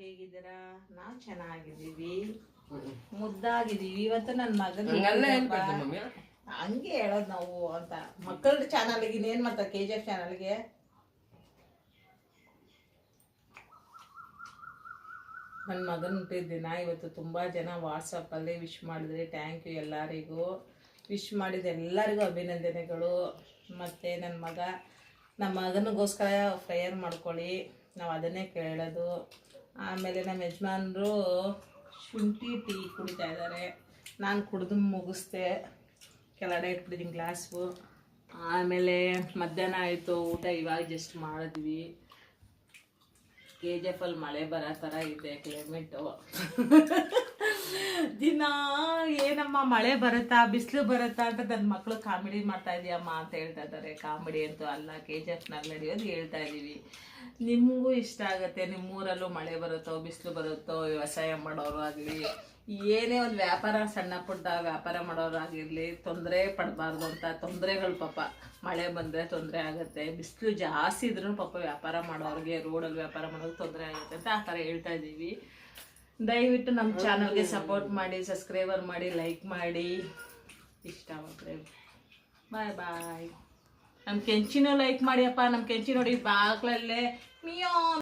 ಹೇಗಿದ್ದೀರಾ? ನಾವು ಚೆನ್ನಾಗಿದ್ದೀವಿ, ಮುದ್ದಾಗಿದ್ದೀವಿ. ಇವತ್ತು ನನ್ನ ಮಗನ ಹಂಗೆ ಹೇಳೋದು ನಾವು ಅಂತ ಮಕ್ಕಳ ಚಾನಲ್ಗೆ ಇನ್ನೇನು ಮಾಡ್ತಾರೆ, KGF ಚಾನಲ್ಗೆ ನನ್ನ ಮಗನ ಹುಟ್ಟಿದ ದಿನ ಇವತ್ತು. ತುಂಬ ಜನ ವಾಟ್ಸಪ್ಪಲ್ಲಿ ವಿಶ್ ಮಾಡಿದ್ರಿ, ಥ್ಯಾಂಕ್ ಯು ಎಲ್ಲರಿಗೂ. ವಿಶ್ ಮಾಡಿದ ಎಲ್ಲರಿಗೂ ಅಭಿನಂದನೆಗಳು. ಮತ್ತು ನಮ್ಮ ಮಗನಿಗೋಸ್ಕರ ಪ್ರೇಯರ್ ಮಾಡ್ಕೊಳ್ಳಿ, ನಾವು ಅದನ್ನೇ ಕೇಳೋದು. ಆಮೇಲೆ ನಮ್ಮ ಯಜಮಾನರು ಶುಂಠಿ ಟೀ ಕುಡಿತಾ ಇದ್ದಾರೆ, ನಾನು ಕುಡಿದು ಮುಗಿಸ್ದೆ, ಕೆಳಗಡೆ ಇಟ್ಬಿಟ್ಟಿದ್ದೀನಿ ಗ್ಲಾಸು. ಆಮೇಲೆ ಮಧ್ಯಾಹ್ನ ಆಯಿತು, ಊಟ ಇವಾಗ ಜಸ್ಟ್ ಮಾಡಿದ್ವಿ. KGF ಅಲ್ಲಿ ಮಳೆ ಬರೋ ಥರ ಇದೆ ಕ್ಲೈಮೇಟು. ದಿನ ಏನಮ್ಮ ಮಳೆ ಬರುತ್ತಾ ಬಿಸಿಲು ಬರುತ್ತಾ ಅಂತ ನನ್ನ ಮಕ್ಕಳು ಕಾಮಿಡಿ ಮಾಡ್ತಾ ಇದೆಯಮ್ಮ ಅಂತ ಹೇಳ್ತಾ ಇದ್ದಾರೆ. ಕಾಮಿಡಿ ಅಂತೂ ಅಲ್ಲ, KGFನಲ್ಲಿ ನಡೆಯೋದು ಹೇಳ್ತಾ ಇದ್ದೀವಿ. ನಿಮಗೂ ಇಷ್ಟ ಆಗುತ್ತೆ, ನಿಮ್ಮೂರಲ್ಲೂ ಮಳೆ ಬರುತ್ತೋ ಬಿಸಿಲು ಬರುತ್ತೋ, ವ್ಯವಸಾಯ ಮಾಡೋರು ಆಗಲಿ, ಏನೇ ಒಂದು ವ್ಯಾಪಾರ ಸಣ್ಣ ಪುಟ್ಟ ವ್ಯಾಪಾರ ಮಾಡೋರು ಆಗಿರಲಿ, ತೊಂದರೆ ಪಡಬಾರ್ದು ಅಂತ. ತೊಂದರೆಗಳು ಪಾಪ ಮಳೆ ಬಂದರೆ ತೊಂದರೆ ಆಗುತ್ತೆ, ಬಿಸಿಲು ಜಾಸ್ತಿ ಇದ್ರೂ ಪಾಪ ವ್ಯಾಪಾರ ಮಾಡೋರಿಗೆ, ರೋಡಲ್ಲಿ ವ್ಯಾಪಾರ ಮಾಡೋರಿಗೆ ತೊಂದರೆ ಆಗುತ್ತೆ ಅಂತ ಆ ಥರ ಹೇಳ್ತಾ ಇದ್ದೀವಿ. ದಯವಿಟ್ಟು ನಮ್ಮ ಚಾನಲ್ಗೆ ಸಪೋರ್ಟ್ ಮಾಡಿ, ಸಬ್ಸ್ಕ್ರೈಬರ್ ಮಾಡಿ, ಲೈಕ್ ಮಾಡಿ. ಇಷ್ಟ ಆದರೆ ಬಾಯ್ ಬಾಯ್. ನಮ್ಮ ಕೆಂಚಿನೂ ಲೈಕ್ ಮಾಡಿಯಪ್ಪ. ನಮ್ಮ ಕೆಂಚಿ ನೋಡಿ ಬಾಗ್ಲಲ್ಲೇ ಮಿಯೋ